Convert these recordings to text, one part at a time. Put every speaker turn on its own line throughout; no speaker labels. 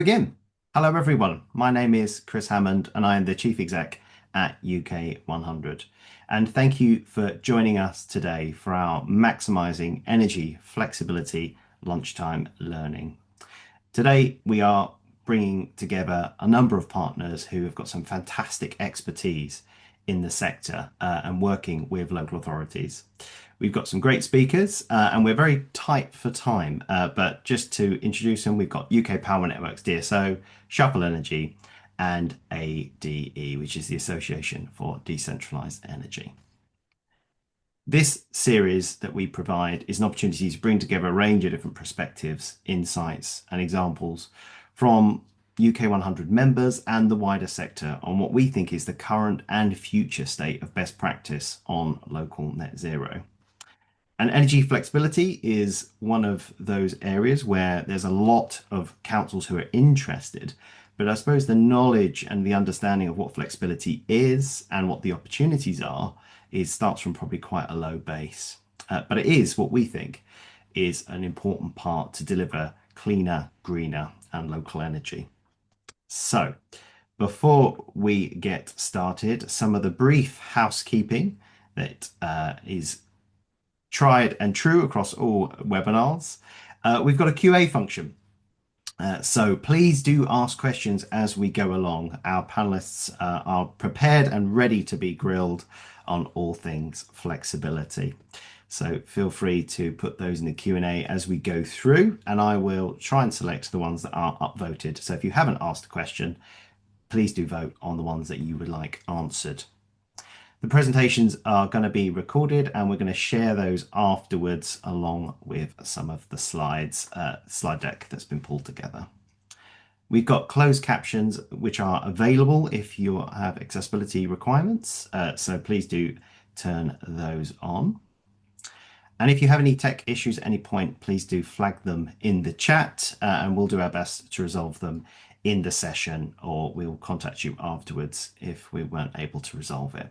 Begin. Hello, everyone. My name is Chris Hammond, and I am the Chief Exec at UK 100. And thank you for joining us today for our Maximising Energy Flexibility Lunchtime Learning. Today, we are bringing together a number of partners who have got some fantastic expertise in the sector and working with local authorities. We've got some great speakers and we're very tight for time. But just to introduce them, we've got UK Power Networks DSO, Shuffle Energy, and ADE, which is the Association for Decentralised Energy. This series that we provide is an opportunity to bring together a range of different perspectives, insights, and examples from UK 100 members and the wider sector on what we think is the current and future state of best practice on local net zero. And energy flexibility is one of those areas where there's a lot of councils who are interested, but I suppose the knowledge and the understanding of what flexibility is and what the opportunities are starts from probably quite a low base. But it is what we think is an important part to deliver cleaner, greener, and local energy. So, before we get started, some of the brief housekeeping that is tried and true across all webinars. We've got a QA function. So please do ask questions as we go along. Our panelists are prepared and ready to be grilled on all things flexibility. So feel free to put those in the Q&A as we go through, and I will try and select the ones that are upvoted. So if you haven't asked a question, please do vote on the ones that you would like answered. The presentations are going to be recorded and we're going to share those afterwards along with some of the slides, slide deck that's been pulled together. We've got closed captions which are available if you have accessibility requirements, so please do turn those on. And if you have any tech issues at any point, please do flag them in the chat and we'll do our best to resolve them in the session, or we'll contact you afterwards if we weren't able to resolve it.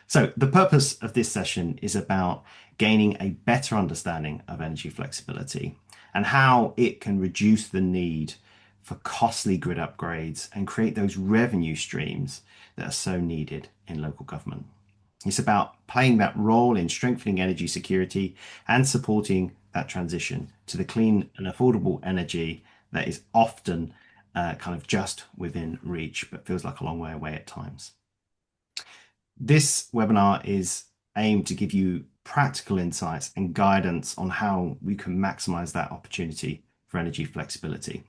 So the purpose of this session is about gaining a better understanding of energy flexibility and how it can reduce the need for costly grid upgrades and create those revenue streams that are so needed in local government. It's about playing that role in strengthening energy security and supporting that transition to the clean and affordable energy that is often kind of just within reach, but feels like a long way away at times. This webinar is aimed to give you practical insights and guidance on how we can maximize that opportunity for energy flexibility.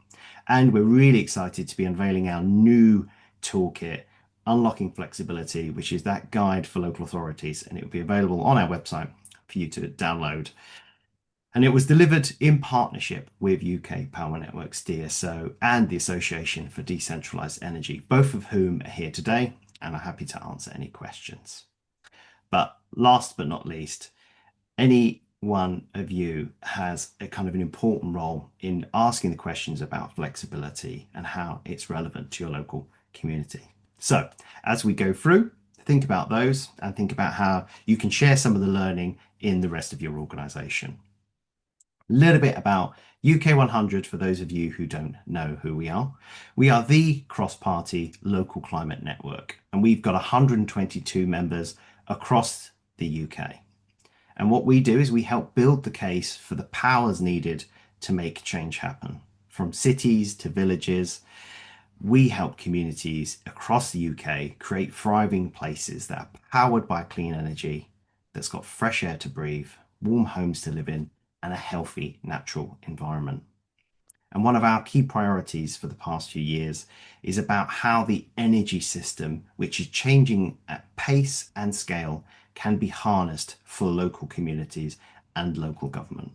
And we're really excited to be unveiling our new toolkit, Unlocking Flexibility, which is that guide for local authorities, and it will be available on our website for you to download. And it was delivered in partnership with UK Power Networks DSO and the Association for Decentralised Energy, both of whom are here today and are happy to answer any questions. But last but not least, any one of you has a kind of an important role in asking the questions about flexibility and how it's relevant to your local community. So as we go through, think about those and think about how you can share some of the learning in the rest of your organisation. A little bit about UK 100 for those of you who don't know who we are. We are the cross-party local climate network, and we've got 122 members across the UK. And what we do is we help build the case for the powers needed to make change happen. From cities to villages, we help communities across the UK create thriving places that are powered by clean energy, that's got fresh air to breathe, warm homes to live in, and a healthy natural environment. And one of our key priorities for the past few years is about how the energy system, which is changing at pace and scale, can be harnessed for local communities and local government.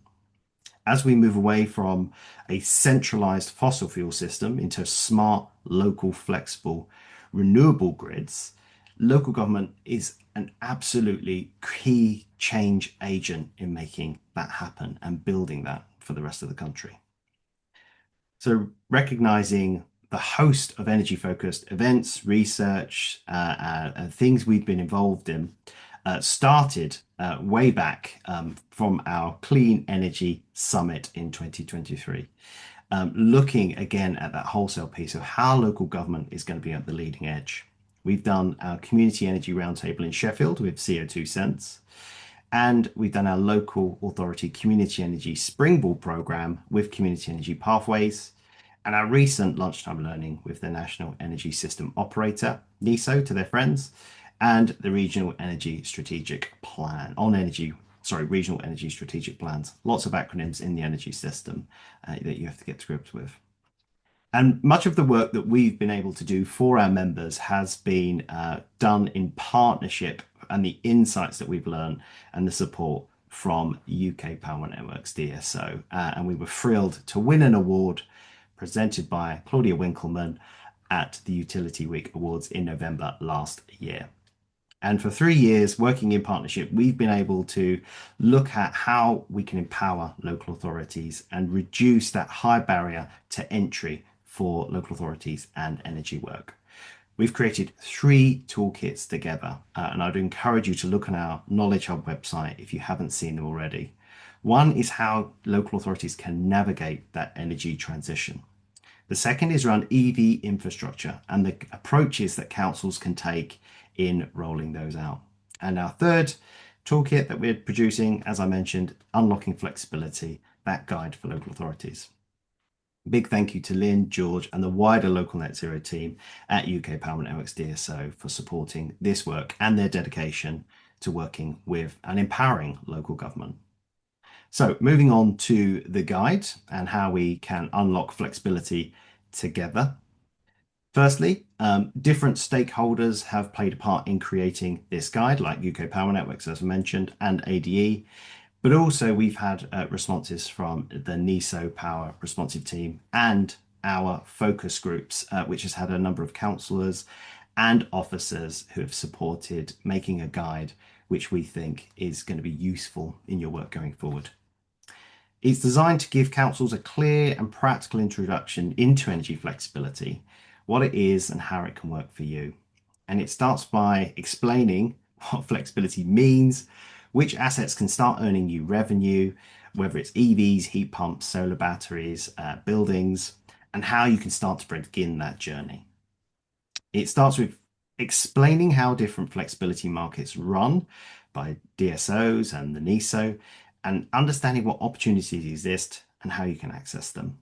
As we move away from a centralized fossil fuel system into smart, local, flexible, renewable grids, local government is an absolutely key change agent in making that happen and building that for the rest of the country. So recognizing the host of energy-focused events, research, and things we've been involved in started way back from our Clean Energy Summit in 2023. looking again at that wholesale piece of how local government is going to be at the leading edge. We've done our community energy roundtable in Sheffield with CO2 Sense, and we've done our local authority community energy springboard program with community energy pathways, and our recent lunchtime learning with the National Energy System Operator, NESO, to their friends, and the Regional Energy Strategic Plan on energy. Sorry, regional energy strategic plans. Lots of acronyms in the energy system that you have to get to grips with. And much of the work that we've been able to do for our members has been done in partnership, and the insights that we've learned and the support from UK Power Networks DSO. And we were thrilled to win an award presented by Claudia Winkleman at the Utility Week Awards in November last year. And for 3 years working in partnership, we've been able to look at how we can empower local authorities and reduce that high barrier to entry for local authorities and energy work. We've created 3 toolkits together, and I'd encourage you to look on our Knowledge Hub website if you haven't seen them already. One is how local authorities can navigate that energy transition. The second is around EV infrastructure and the approaches that councils can take in rolling those out. And our third toolkit that we're producing, as I mentioned, unlocking flexibility, that guide for local authorities. Big thank you to Lynn, George, and the wider local net zero team at UK Power Networks DSO for supporting this work and their dedication to working with and empowering local government. So moving on to the guide and how we can unlock flexibility together. Firstly, different stakeholders have played a part in creating this guide, like UK Power Networks, as I mentioned, and ADE. But also we've had responses from the NESO Power responsive team and our focus groups, which has had a number of councillors and officers who have supported making a guide which we think is going to be useful in your work going forward. It's designed to give councils a clear and practical introduction into energy flexibility, what it is and how it can work for you. And it starts by explaining what flexibility means, which assets can start earning you revenue, whether it's EVs, heat pumps, solar batteries, buildings, and how you can start to begin that journey. It starts with explaining how different flexibility markets run by DSOs and the NESO, and understanding what opportunities exist and how you can access them.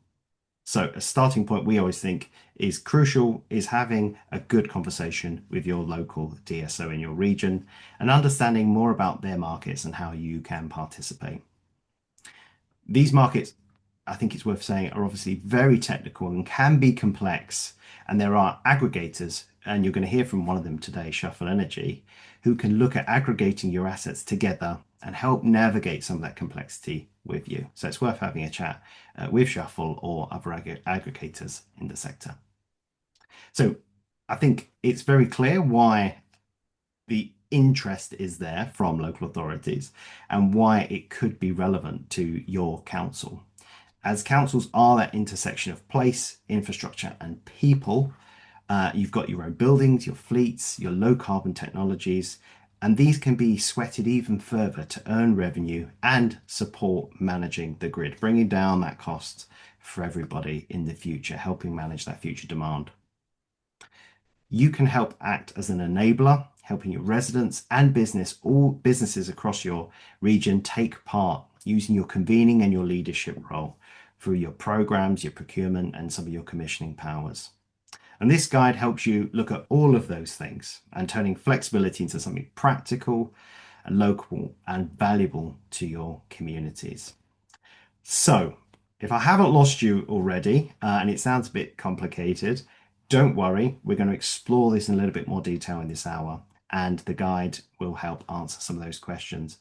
So a starting point we always think is crucial is having a good conversation with your local DSO in your region and understanding more about their markets and how you can participate. These markets, I think it's worth saying, are obviously very technical and can be complex. And there are aggregators, and you're going to hear from one of them today, Shuffle Energy, who can look at aggregating your assets together and help navigate some of that complexity with you. So it's worth having a chat with Shuffle or other aggregators in the sector. So I think it's very clear why the interest is there from local authorities and why it could be relevant to your council. As councils are that intersection of place, infrastructure, and people, you've got your own buildings, your fleets, your low carbon technologies, and these can be sweated even further to earn revenue and support managing the grid, bringing down that cost for everybody in the future, helping manage that future demand. You can help act as an enabler, helping your residents and all businesses across your region take part using your convening and your leadership role through your programs, your procurement, and some of your commissioning powers. And this guide helps you look at all of those things and turning flexibility into something practical and local and valuable to your communities. So if I haven't lost you already, and it sounds a bit complicated, don't worry, we're going to explore this in a little bit more detail in this hour, and the guide will help answer some of those questions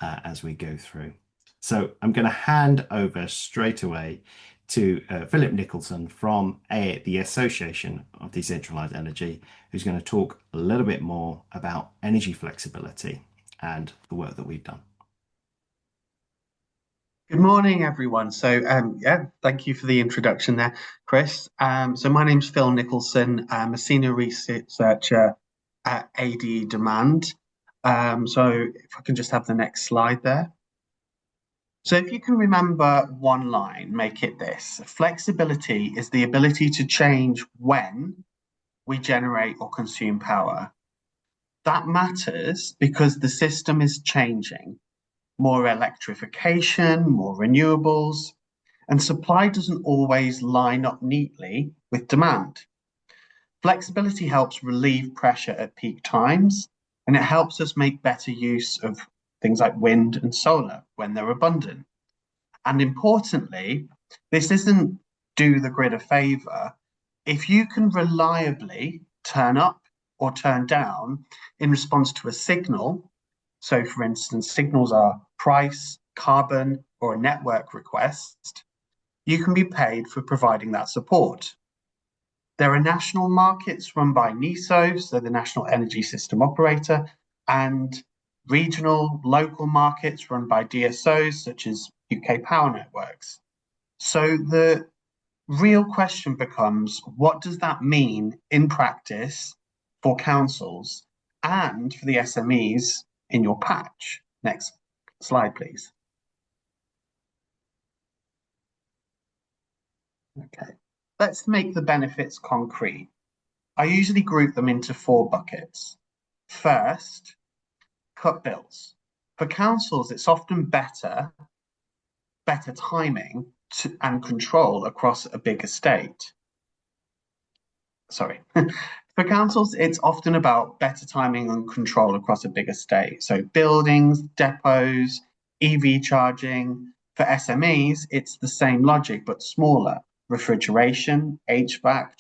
as we go through. So I'm going to hand over straight away to Philip Nicholson from the Association of Decentralised Energy, who's going to talk a little bit more about energy flexibility and the work that we've done.
Good morning, everyone. So, thank you for the introduction there, Chris. So my name's Phil Nicholson. I'm a senior researcher at ADE Demand. So if I can just have the next slide there. So if you can remember one line, make it this. Flexibility is the ability to change when we generate or consume power. That matters because the system is changing. More electrification, more renewables, and supply doesn't always line up neatly with demand. Flexibility helps relieve pressure at peak times, and it helps us make better use of things like wind and solar when they're abundant. And importantly, this doesn't do the grid a favor. If you can reliably turn up or turn down in response to a signal, so for instance, signals are price, carbon, or a network request, you can be paid for providing that support. There are national markets run by NESO, so the National Energy System Operator, and regional, local markets run by DSOs, such as UK Power Networks. So the real question becomes, what does that mean in practice for councils and for the SMEs in your patch? Next slide, please. Okay, let's make the benefits concrete. I usually group them into 4 buckets. First, cut bills. For councils, it's often better timing and control across a big estate. Sorry. For councils, it's often about better timing and control across a big estate. So buildings, depots, EV charging. For SMEs, it's the same logic, but smaller. Refrigeration, HVAC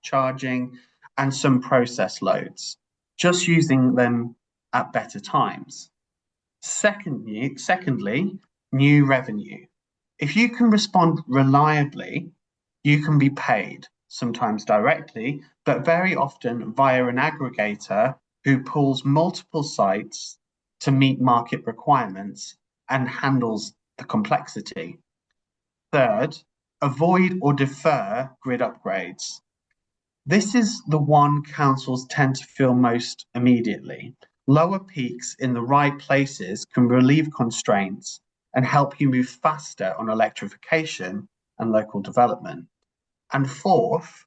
charging, and some process loads, just using them at better times. Secondly, new revenue. If you can respond reliably, you can be paid, sometimes directly, but very often via an aggregator who pulls multiple sites to meet market requirements and handles the complexity. Third, avoid or defer grid upgrades. This is the one councils tend to feel most immediately. Lower peaks in the right places can relieve constraints and help you move faster on electrification and local development. And fourth,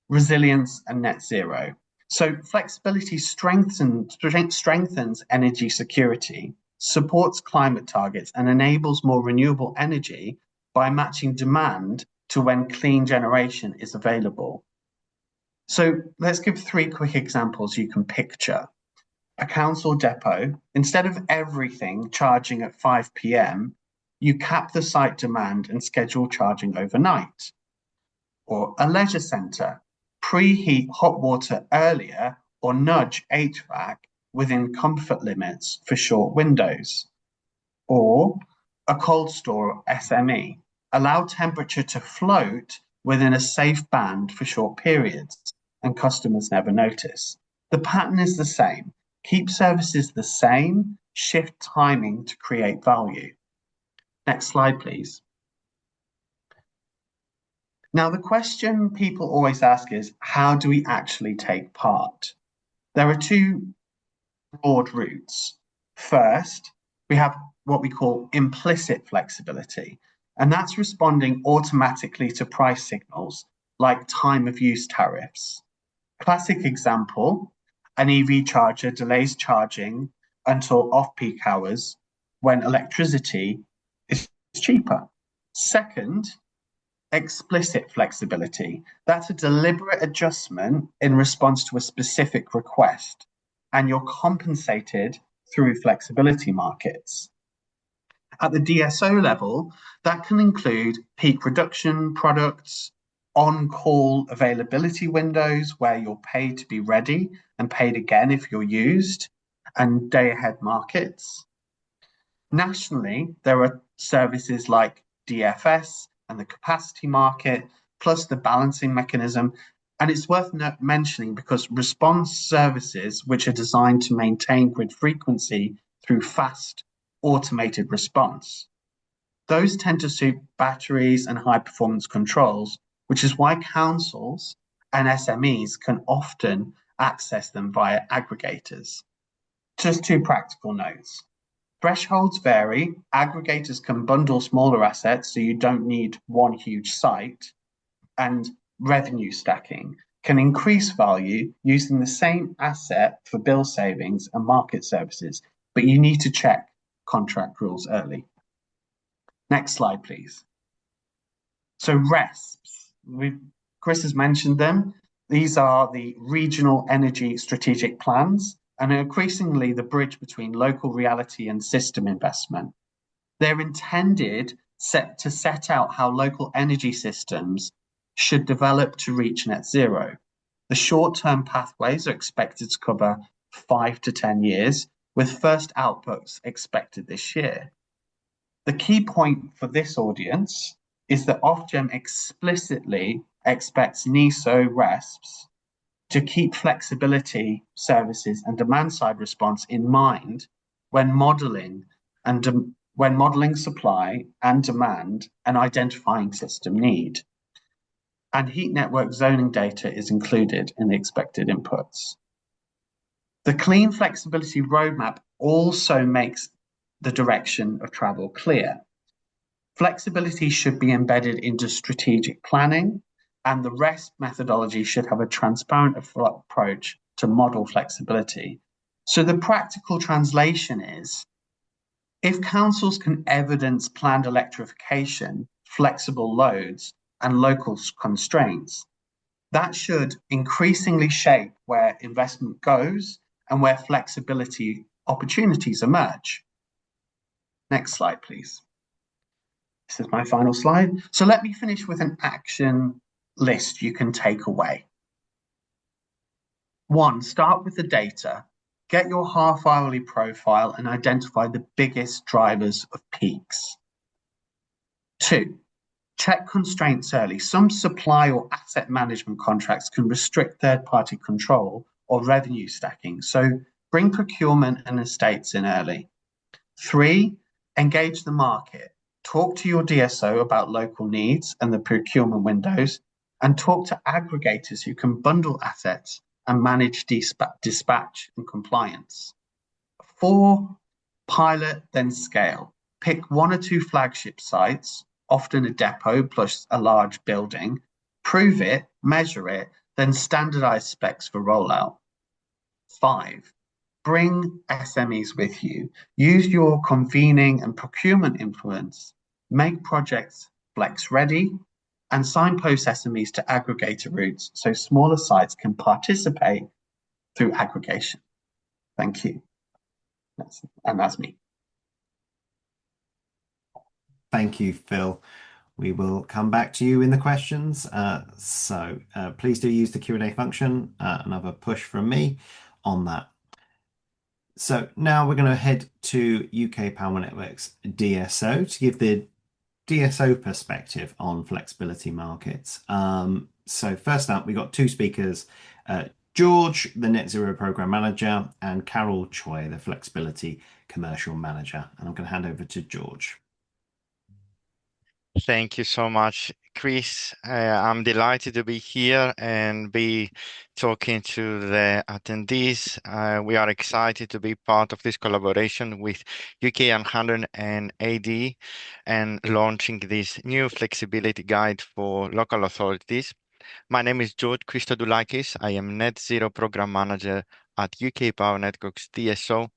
resilience and net zero. So flexibility strengthens energy security, supports climate targets, and enables more renewable energy by matching demand to when clean generation is available. So let's give 3 quick examples you can picture. A council depot, instead of everything charging at 5 p.m., you cap the site demand and schedule charging overnight. Or a leisure centre, preheat hot water earlier or nudge HVAC within comfort limits for short windows. Or a cold store SME, allow temperature to float within a safe band for short periods and customers never notice. The pattern is the same. Keep services the same, shift timing to create value. Next slide, please. Now, the question people always ask is, how do we actually take part? There are 2 broad routes. First, we have what we call implicit flexibility, and that's responding automatically to price signals like time of use tariffs. Classic example, an EV charger delays charging until off-peak hours when electricity is cheaper. Second, explicit flexibility. That's a deliberate adjustment in response to a specific request, and you're compensated through flexibility markets. At the DSO level, that can include peak reduction products, on-call availability windows where you're paid to be ready and paid again if you're used, and day-ahead markets. Nationally, there are services like DFS and the capacity market, plus the balancing mechanism. And it's worth mentioning because response services, which are designed to maintain grid frequency through fast automated response, those tend to suit batteries and high performance controls, which is why councils and SMEs can often access them via aggregators. Just 2 practical notes. Thresholds vary. Aggregators can bundle smaller assets, so you don't need one huge site. And revenue stacking can increase value using the same asset for bill savings and market services, but you need to check contract rules early. Next slide, please. So RESPs, Chris has mentioned them. These are the regional energy strategic plans and are increasingly the bridge between local reality and system investment. They're intended to set out how local energy systems should develop to reach net zero. The short-term pathways are expected to cover 5 to 10 years, with first outputs expected this year. The key point for this audience is that Ofgem explicitly expects NESO RESPs to keep flexibility, services, and demand-side response in mind when modeling supply and demand and identifying system need. And heat network zoning data is included in the expected inputs. The clean flexibility roadmap also makes the direction of travel clear. Flexibility should be embedded into strategic planning, and the REST methodology should have a transparent approach to model flexibility. So the practical translation is, if councils can evidence planned electrification, flexible loads, and local constraints, that should increasingly shape where investment goes and where flexibility opportunities emerge. Next slide, please. This is my final slide. So let me finish with an action list you can take away. 1, start with the data. Get your half-hourly profile and identify the biggest drivers of peaks. 2, check constraints early. Some supply or asset management contracts can restrict third-party control or revenue stacking, so bring procurement and estates in early. 3, engage the market. Talk to your DSO about local needs and the procurement windows, and talk to aggregators who can bundle assets and manage dispatch and compliance. 4, pilot, then scale. Pick 1 or 2 flagship sites, often a depot plus a large building, prove it, measure it, then standardize specs for rollout. 5, bring SMEs with you. Use your convening and procurement influence. Make projects flex ready and signpost SMEs to aggregator routes so smaller sites can participate through aggregation. Thank you. That's me.
Thank you, Phil. We will come back to you in the questions. Please do use the Q&A function. Another push from me on that. So now we're going to head to UK Power Networks DSO to give the DSO perspective on flexibility markets. So first up, we got 2 speakers, George, the Net Zero Program Manager, and Carol Choi, the Flexibility Commercial Manager. And I'm going to hand over to George.
Thank you so much, Chris. I'm delighted to be here and be talking to the attendees. We are excited to be part of this collaboration with UK 100 and AD and launching this new flexibility guide for local authorities. My name is George Christodoulakis. I am Net Zero Program Manager at UK Power Networks DSO,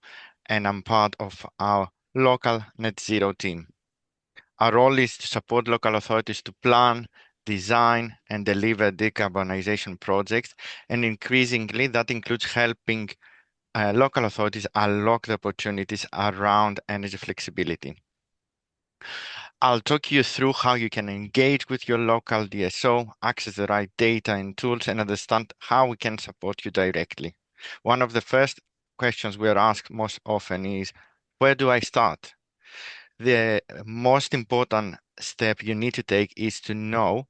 and I'm part of our local Net Zero team. Our role is to support local authorities to plan, design, and deliver decarbonization projects, and increasingly that includes helping local authorities unlock the opportunities around energy flexibility. I'll talk you through how you can engage with your local DSO, access the right data and tools, and understand how we can support you directly. One of the first questions we are asked most often is, where do I start? The most important step you need to take is to know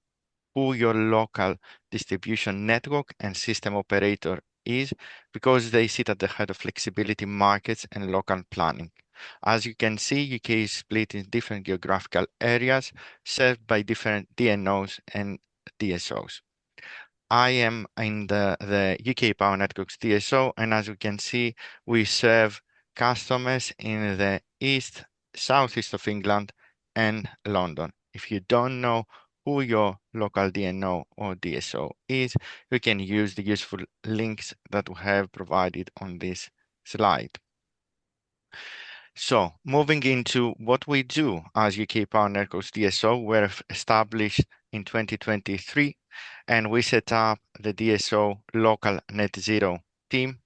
who your local distribution network and system operator is, because they sit at the head of flexibility markets and local planning. As you can see, UK is split in different geographical areas served by different DNOs and DSOs. I am in the UK Power Networks DSO, and as you can see, we serve customers in the east, southeast of England, and London. If you don't know who your local DNO or DSO is, you can use the useful links that we have provided on this slide. So moving into what we do as UK Power Networks DSO, we're established in 2023, and we set up the DSO local net zero team,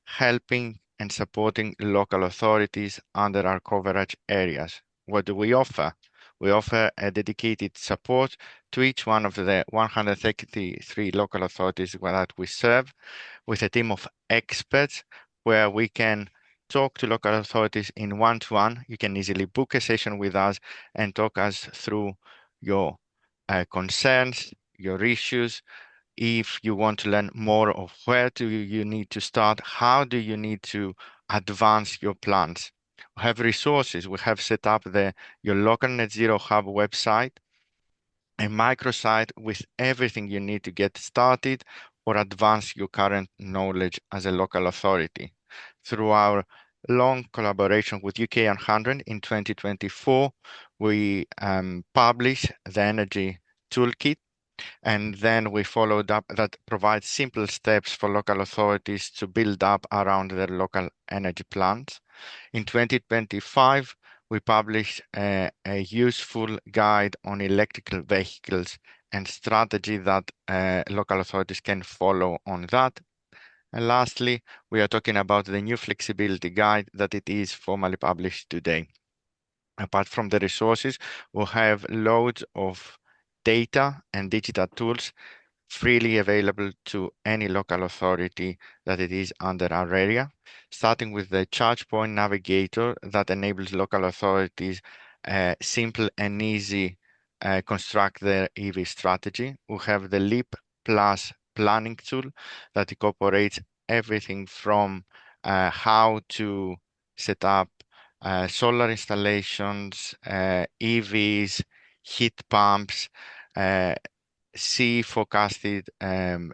helping and supporting local authorities under our coverage areas. What do we offer? We offer a dedicated support to each one of the 133 local authorities that we serve, with a team of experts where we can talk to local authorities in one-to-one. You can easily book a session with us and talk us through your concerns, your issues. If you want to learn more of where do you need to start, how do you need to advance your plans. We have resources. We have set up your local net zero hub website, a microsite with everything you need to get started or advance your current knowledge as a local authority. Through our long collaboration with UK 100 in 2024, we published the Energy Toolkit, and then we followed up that provides simple steps for local authorities to build up around their local energy plans. In 2025, we published a useful guide on electrical vehicles and strategy that local authorities can follow on that. And lastly, we are talking about the new flexibility guide that it is formally published today. Apart from the resources, we'll have loads of data and digital tools freely available to any local authority that it is under our area, starting with the charge point navigator that enables local authorities simple and easy construct their EV strategy. We have the Leap Plus planning tool that incorporates everything from how to set up solar installations, EVs, heat pumps, see forecasted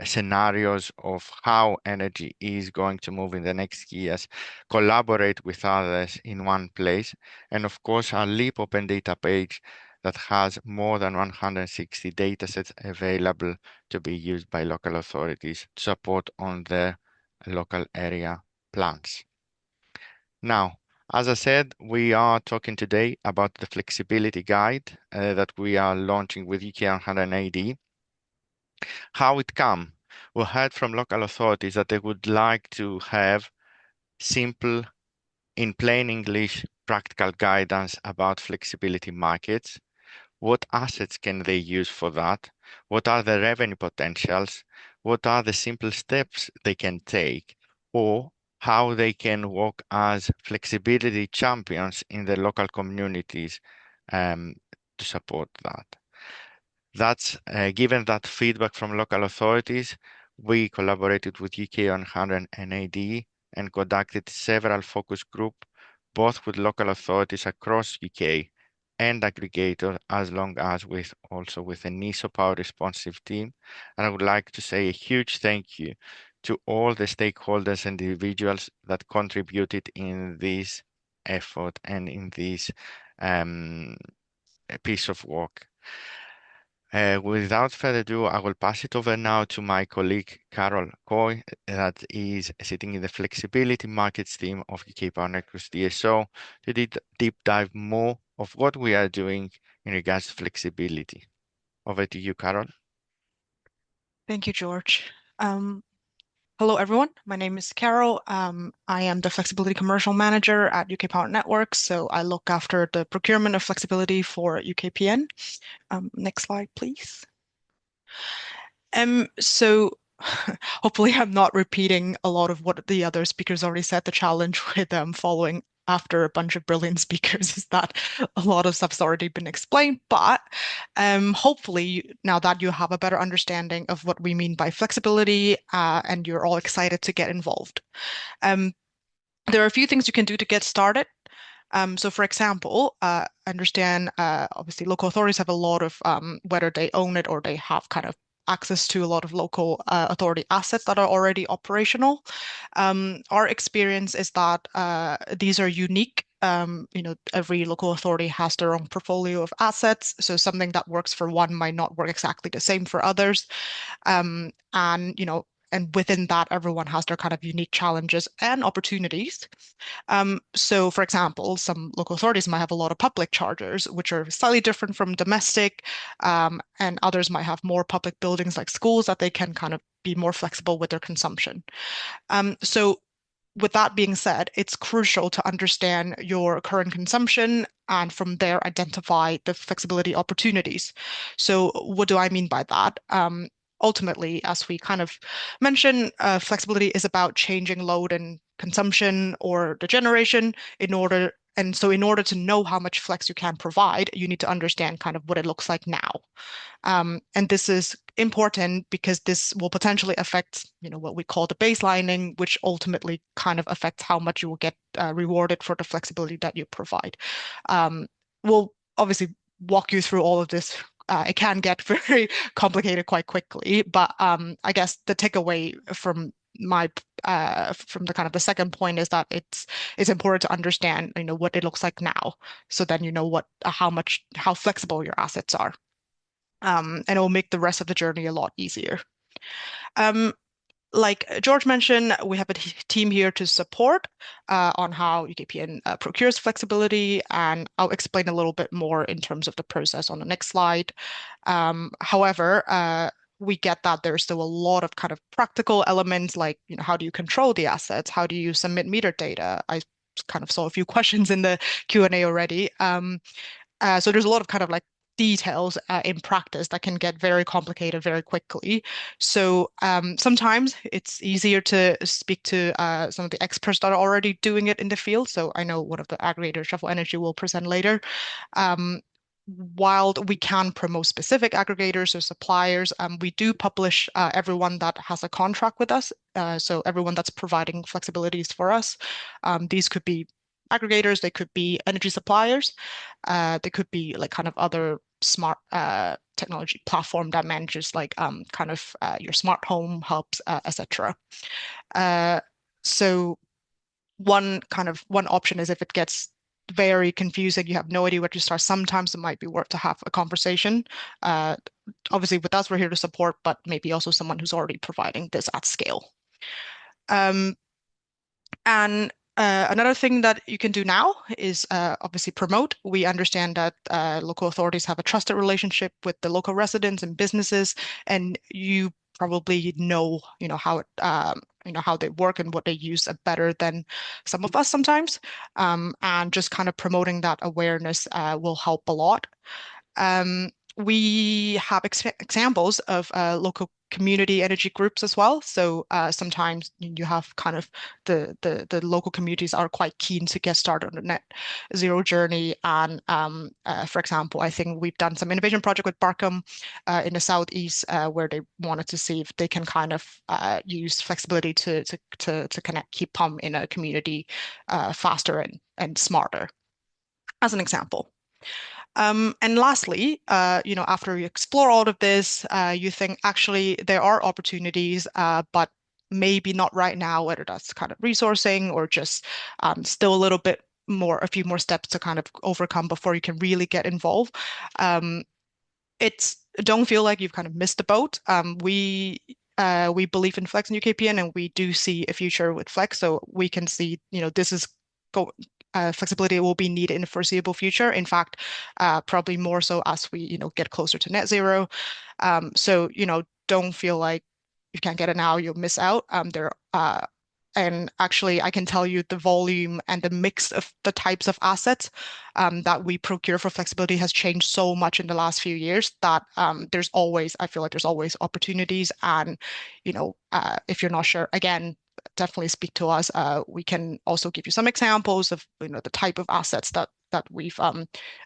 scenarios of how energy is going to move in the next years, collaborate with others in one place, and of course our Leap Open Data page that has more than 160 datasets available to be used by local authorities to support on their local area plans. Now, as I said, we are talking today about the flexibility guide that we are launching with UK 100 AD. How it come? We heard from local authorities that they would like to have simple, in plain English, practical guidance about flexibility markets. What assets can they use for that? What are the revenue potentials? What are the simple steps they can take? Or how they can work as flexibility champions in the local communities to support that. That's given that feedback from local authorities, we collaborated with UK 100 and AD and conducted several focus groups, both with local authorities across UK and aggregator, as long as also with an NISO Power Responsive team. And I would like to say a huge thank you to all the stakeholders and individuals that contributed in this effort and in this piece of work. Without further ado, I will pass it over now to my colleague, Carol Coy, that is sitting in the flexibility markets team of UK Power Networks DSO to deep dive more of what we are doing in regards to flexibility. Over to you, Carol.
Thank you, George. Hello, everyone. My name is Carol. I am the Flexibility Commercial Manager at UK Power Networks, so I look after the procurement of flexibility for UKPN. Next slide, please. So hopefully I'm not repeating a lot of what the other speakers already said. The challenge with following after a bunch of brilliant speakers is that a lot of stuff's already been explained, but hopefully now that you have a better understanding of what we mean by flexibility and you're all excited to get involved. There are a few things you can do to get started. So for example, understand obviously local authorities have a lot of whether they own it or they have kind of access to a lot of local authority assets that are already operational. Our experience is that these are unique. Every local authority has their own portfolio of assets, so something that works for one might not work exactly the same for others. And within that, everyone has their kind of unique challenges and opportunities. So, for example, some local authorities might have a lot of public chargers, which are slightly different from domestic, and others might have more public buildings like schools that they can kind of be more flexible with their consumption. So, with that being said, it's crucial to understand your current consumption and from there identify the flexibility opportunities. So, what do I mean by that? Ultimately, as we kind of mentioned, flexibility is about changing load and consumption or the generation in order to know how much flex you can provide, you need to understand kind of what it looks like now. And this is important because this will potentially affect, what we call the baselining, which ultimately kind of affects how much you will get rewarded for the flexibility that you provide. We'll obviously walk you through all of this. It can get very complicated quite quickly, but I guess the takeaway from from the kind of the second point is that it's important to understand what it looks like now, so then you know how flexible your assets are. And it will make the rest of the journey a lot easier. Um, like George mentioned, we have a team here to support on how UKPN procures flexibility, and I'll explain a little bit more in terms of the process on the next slide. However, we get that there's still a lot of kind of practical elements like, how do you control the assets? How do you submit meter data? I kind of saw a few questions in the Q&A already. So there's a lot of kind of like details in practice that can get very complicated very quickly. So sometimes it's easier to speak to some of the experts that are already doing it in the field. So I know one of the aggregators, Shuffle Energy, will present later. While we can promote specific aggregators or suppliers, we do publish everyone that has a contract with us. So everyone that's providing flexibilities for us. These could be aggregators, they could be energy suppliers, they could be like kind of other smart technology platform that manages like kind of your smart home hubs, etc. So one option is if it gets very confusing, you have no idea where to start. Sometimes it might be worth to have a conversation. Obviously, with us, we're here to support, but maybe also someone who's already providing this at scale. And another thing that you can do now is obviously promote. We understand that local authorities have a trusted relationship with the local residents and businesses, and you probably know, how they work and what they use better than some of us sometimes. And just kind of promoting that awareness will help a lot. We have examples of local community energy groups as well. So sometimes you have kind of the local communities are quite keen to get started on the net zero journey. And for example, I think we've done some innovation project with Barkham in the southeast where they wanted to see if they can kind of use flexibility to connect heat pump in a community faster and smarter, as an example. And lastly, after you explore all of this, you think actually there are opportunities, but maybe not right now, whether that's kind of resourcing or just still a few more steps to kind of overcome before you can really get involved. Don't feel like you've kind of missed the boat. We believe in Flex and UKPN, and we do see a future with Flex. So we can see, this is flexibility will be needed in the foreseeable future. In fact, probably more so as we, get closer to net zero. So, don't feel like you can't get it now, you'll miss out. And actually, I can tell you the volume and the mix of the types of assets that we procure for flexibility has changed so much in the last few years that I feel like there's always opportunities. And, if you're not sure, again, definitely speak to us. We can also give you some examples of, the type of assets that we've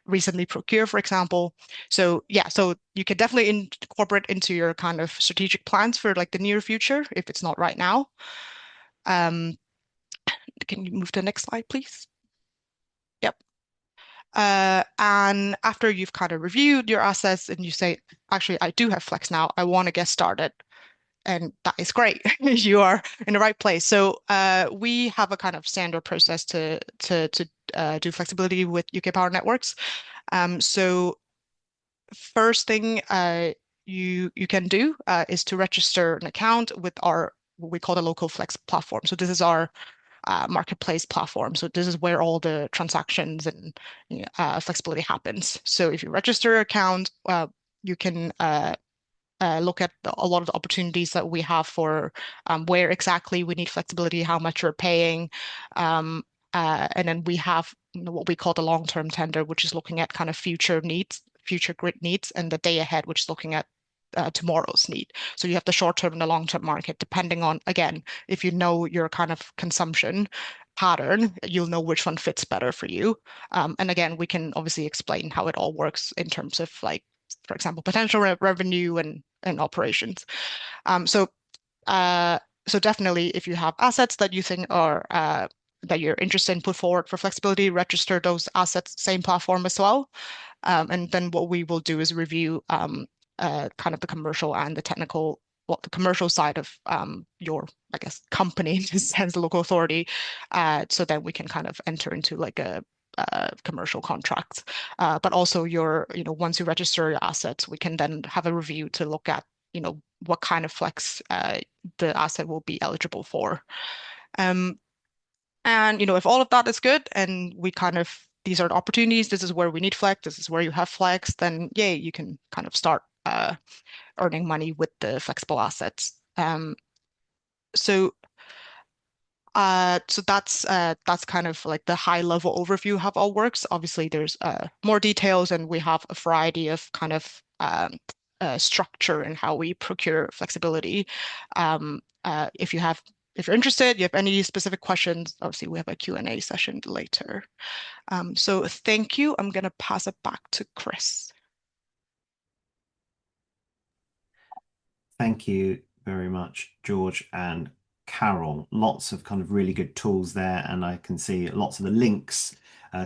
recently procured, for example. So yeah, so you can definitely incorporate into your kind of strategic plans for like the near future if it's not right now. Can you move to the next slide, please? Yep. And after you've kind of reviewed your assets and you say, actually, I do have flex now, I want to get started. And that is great. You are in the right place. So we have a kind of standard process to do flexibility with UK Power Networks. So first thing you can do is to register an account with our what we call the local flex platform. So this is our marketplace platform. So this is where all the transactions and flexibility happens. So if you register an account, you can look at a lot of the opportunities that we have for where exactly we need flexibility, how much we're paying. And then we have what we call the long-term tender, which is looking at kind of future needs, future grid needs, and the day ahead, which is looking at tomorrow's need. So you have the short-term and the long-term market, depending on, again, if you know your kind of consumption pattern, you'll know which one fits better for you. And again, we can obviously explain how it all works in terms of like, for example, potential revenue and operations. So so definitely, if you have assets that you think are that you're interested in, put forward for flexibility, register those assets, same platform as well. And then what we will do is review kind of the commercial and the technical, well, the commercial side of your, I guess, company, in this sense, the local authority. So then we can kind of enter into like a commercial contracts. But also once you register your assets, we can then have a review to look at, what kind of flex the asset will be eligible for. And if all of that is good and we kind of these are the opportunities, this is where we need flex, this is where you have flex, then yay, you can kind of start earning money with the flexible assets. So so that's kind of like the high level overview of how it all works. Obviously, there's more details, and we have a variety of kind of structure in how we procure flexibility. If you're interested, you have any specific questions, obviously we have a Q&A session later. So thank you. I'm going to pass it back to Chris.
Thank you very much, George and Carol. Lots of kind of really good tools there, and I can see lots of the links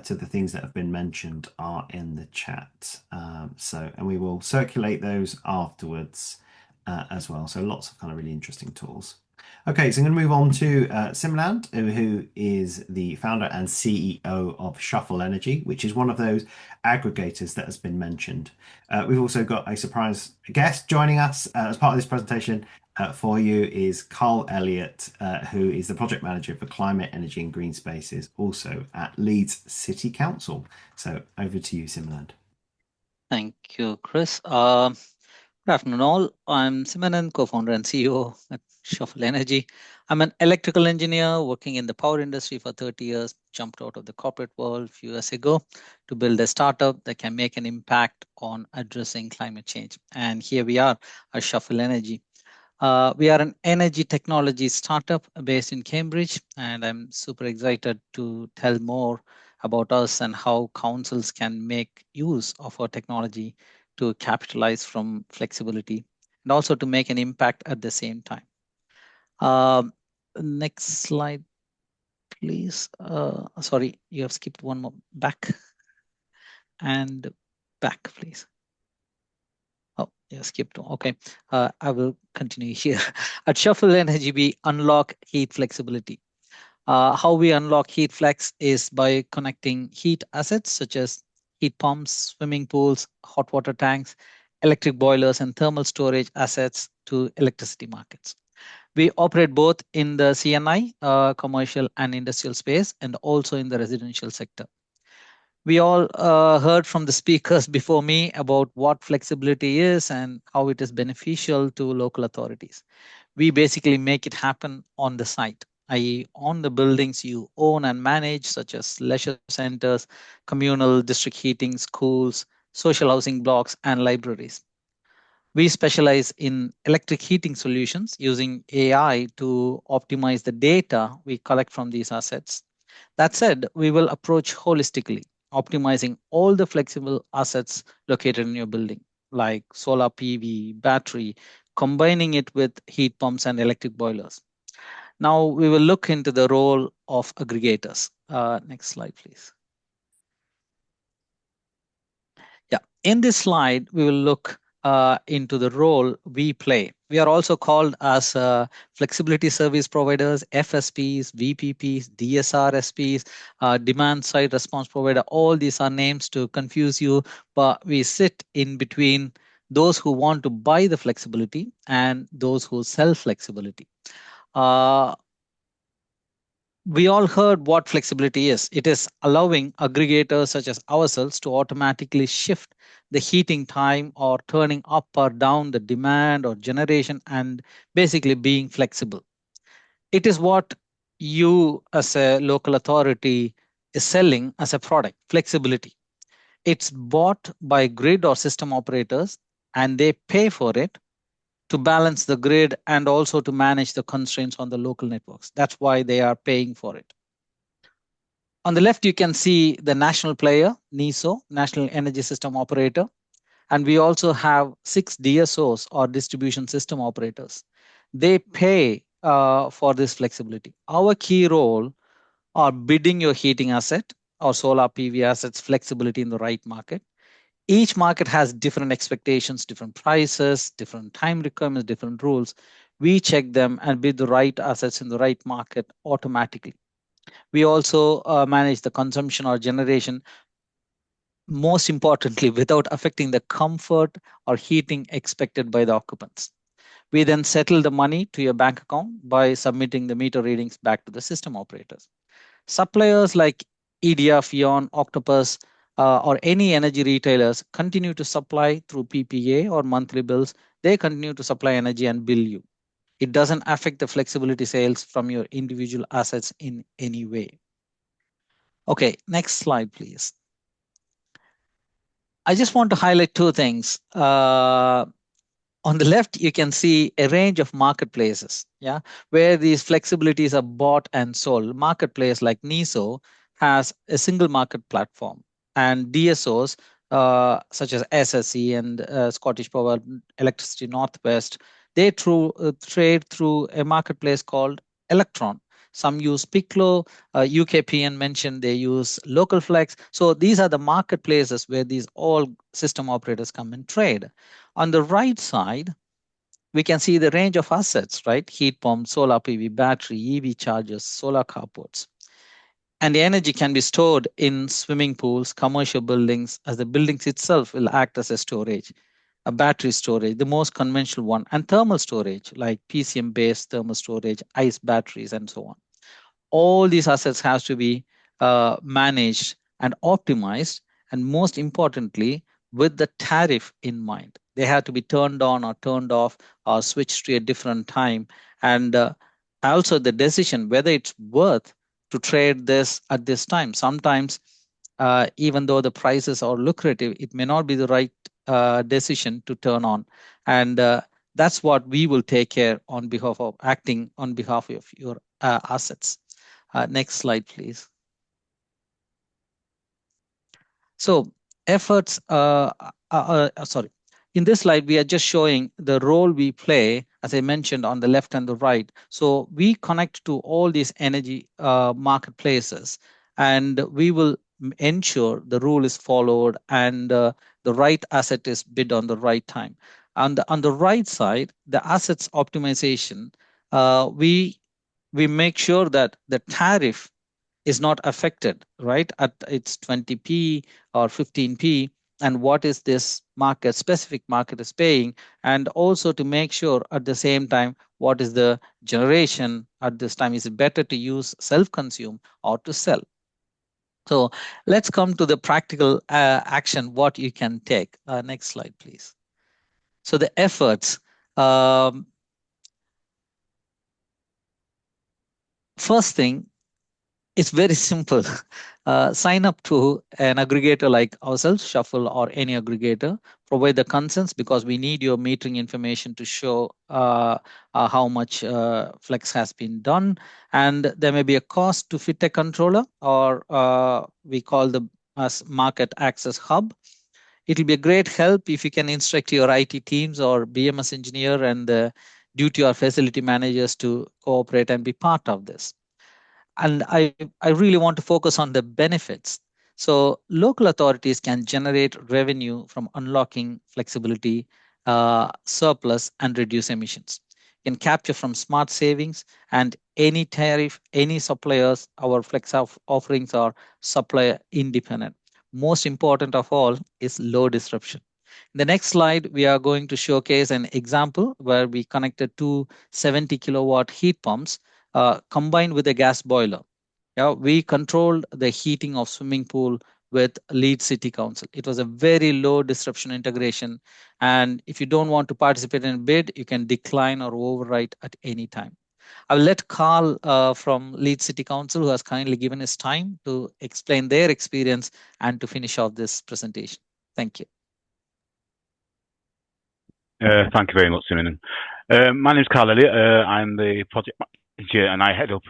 to the things that have been mentioned are in the chat. And we will circulate those afterwards as well. So lots of kind of really interesting tools. Okay, so I'm going to move on to Simonand, who is the founder and CEO of Shuffle Energy, which is one of those aggregators that has been mentioned. We've also got a surprise guest joining us as part of this presentation for you is Carl Elliott, who is the project manager for climate, energy and green spaces, also at Leeds City Council. So over to you, Simonand.
Thank you, Chris. Good afternoon, all. I'm Simonand, co-founder and CEO at Shuffle Energy. I'm an electrical engineer working in the power industry for 30 years, jumped out of the corporate world a few years ago to build a startup that can make an impact on addressing climate change. And here we are at Shuffle Energy. We are an energy technology startup based in Cambridge, and I'm super excited to tell more about us and how councils can make use of our technology to capitalize from flexibility and also to make an impact at the same time. Next slide, please. Sorry, you have skipped one more. Back and back, please. Oh, yeah, skipped. Okay, I will continue here. At Shuffle Energy, we unlock heat flexibility. How we unlock heat flex is by connecting heat assets such as heat pumps, swimming pools, hot water tanks, electric boilers, and thermal storage assets to electricity markets. We operate both in the CNI, commercial and industrial space, and also in the residential sector. We all heard from the speakers before me about what flexibility is and how it is beneficial to local authorities. We basically make it happen on the site, i.e. on the buildings you own and manage, such as leisure centers, communal district heating, schools, social housing blocks, and libraries. We specialize in electric heating solutions using AI to optimize the data we collect from these assets. That said, we will approach holistically, optimizing all the flexible assets located in your building, like solar PV, battery, combining it with heat pumps and electric boilers. Now we will look into the role of aggregators. Next slide, please. In this slide, we will look into the role we play. We are also called as flexibility service providers, FSPs, VPPs, DSRSPs, demand side response provider. All these are names to confuse you, but we sit in between those who want to buy the flexibility and those who sell flexibility. We all heard what flexibility is. It is allowing aggregators such as ourselves to automatically shift the heating time or turning up or down the demand or generation and basically being flexible. It is what you as a local authority is selling as a product, flexibility. It's bought by grid or system operators and they pay for it to balance the grid and also to manage the constraints on the local networks. That's why they are paying for it. On the left, you can see the national player, NESO, National Energy System Operator. And we also have 6 DSOs or distribution system operators. They pay for this flexibility. Our key role are bidding your heating asset or solar PV assets flexibility in the right market. Each market has different expectations, different prices, different time requirements, different rules. We check them and bid the right assets in the right market automatically. We also manage the consumption or generation, most importantly, without affecting the comfort or heating expected by the occupants. We then settle the money to your bank account by submitting the meter readings back to the system operators. Suppliers like EDF, Eon, Octopus, or any energy retailers continue to supply through PPA or monthly bills. They continue to supply energy and bill you. It doesn't affect the flexibility sales from your individual assets in any way. Okay, next slide, please. I just want to highlight two things. On the left, you can see a range of marketplaces, yeah, where these flexibilities are bought and sold. Marketplace like NESO has a single market platform, and DSOs such as SSE and Scottish Power, Electricity Northwest, they trade through a marketplace called Electron. Some use Piccolo, UKPN mentioned they use Local Flex. So these are the marketplaces where these all system operators come and trade. On the right side, we can see the range of assets, right? Heat pump, solar PV, battery, EV chargers, solar carports. And the energy can be stored in swimming pools, commercial buildings, as the buildings itself will act as a storage, a battery storage, the most conventional one, and thermal storage, like PCM-based thermal storage, ice batteries, and so on. All these assets have to be managed and optimized, and most importantly, with the tariff in mind. They have to be turned on or turned off or switched to a different time. And also the decision whether it's worth to trade this at this time. Sometimes, even though the prices are lucrative, it may not be the right decision to turn on. And that's what we will take care on behalf of acting on behalf of your assets. Next slide, please. So efforts, sorry. In this slide, we are just showing the role we play, as I mentioned, on the left and the right. So we connect to all these energy marketplaces, and we will ensure the rule is followed and the right asset is bid on the right time. On the right side, the assets optimization, we make sure that the tariff is not affected, right? At its 20p or 15p, and what is this market, specific market is paying, and also to make sure at the same time, what is the generation at this time? Is it better to use self-consume or to sell? So let's come to the practical action, what you can take. Next slide, please. So the efforts. First thing, it's very simple. Sign up to an aggregator like ourselves, Shuffle or any aggregator. Provide the consents because we need your metering information to show how much flex has been done. And there may be a cost to fit a controller, or we call the as market access hub. It'll be a great help if you can instruct your IT teams or BMS engineer and the duty or facility managers to cooperate and be part of this. And I really want to focus on the benefits. So local authorities can generate revenue from unlocking flexibility, surplus, and reduce emissions. Can capture from smart savings and any tariff, any suppliers. Our flex offerings are supplier independent. Most important of all is low disruption. In the next slide, we are going to showcase an example where we connected two 70 kilowatt heat pumps combined with a gas boiler. Yeah, we controlled the heating of swimming pool with Leeds City Council. It was a very low disruption integration. And if you don't want to participate in a bid, you can decline or overwrite at any time. I will let Carl from Leeds City Council, who has kindly given his time to explain their experience and to finish off this presentation. Thank you.
Thank you very much, Simon. My name is Carl Elliott. I'm the project manager and I head up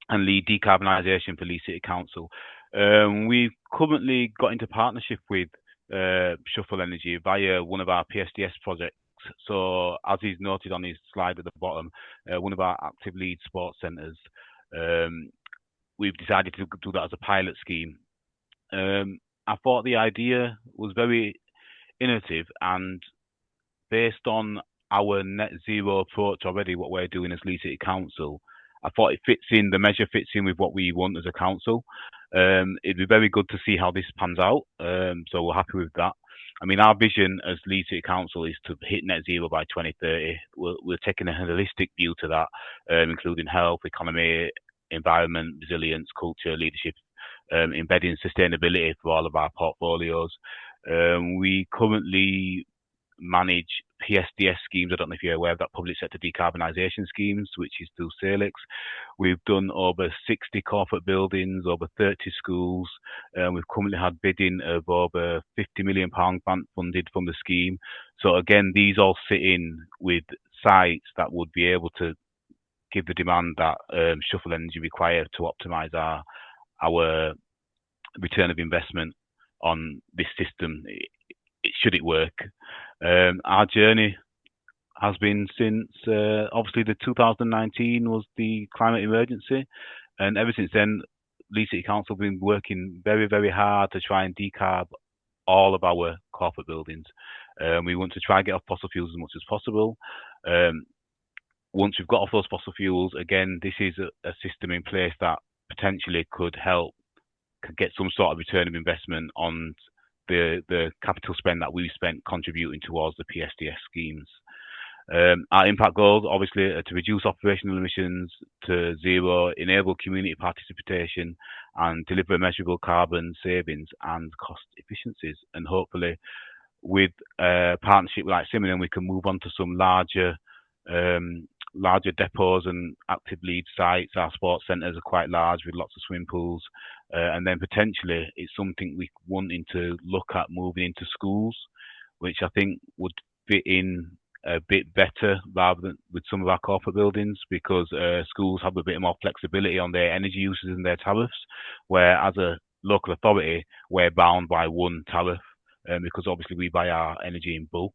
and lead decarbonisation for Leeds City Council. We've currently got into partnership with Shuffle Energy via one of our PSDS projects. So as is noted on his slide at the bottom, one of our active lead sports centres, we've decided to do that as a pilot scheme. I thought the idea was very innovative and based on our net zero approach already, what we're doing as Leeds City Council, I thought the measure fits in with what we want as a council. It'd be very good to see how this pans out. So we're happy with that. I mean, our vision as Leeds City Council is to hit net zero by 2030. We're taking a holistic view to that, including health, economy, environment, resilience, culture, leadership, embedding sustainability for all of our portfolios. We currently manage PSDS schemes. I don't know if you're aware of that, public sector decarbonisation schemes, which is through SALEX. We've done over 60 corporate buildings, over 30 schools. We've currently had bidding of over £50 million grant funded from the scheme. So again, these all sit in with sites that would be able to give the demand that Shuffle Energy require to optimise our return of investment on this system, should it work. Our journey has been since obviously the 2019 was the climate emergency, and ever since then Leeds City Council have been working very, very hard to try and decarb all of our corporate buildings. We want to try and get off fossil fuels as much as possible. Once we've got off those fossil fuels, again, this is a system in place that potentially could get some sort of return of investment on the capital spend that we've spent contributing towards the PSDS schemes. Our impact goals, obviously, are to reduce operational emissions to zero, enable community participation, and deliver measurable carbon savings and cost efficiencies. And hopefully, with a partnership like Simon, we can move on to some larger depots and active lead sites. Our sports centres are quite large with lots of swimming pools. And then potentially it's something we're wanting to look at moving into schools, which I think would fit in a bit better rather than with some of our corporate buildings, because schools have a bit more flexibility on their energy uses and their tariffs, where as a local authority, we're bound by one tariff because obviously we buy our energy in bulk.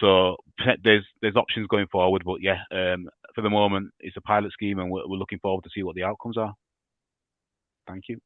So there's options going forward, but yeah, for the moment it's a pilot scheme and we're looking forward to see what the outcomes are. Thank you.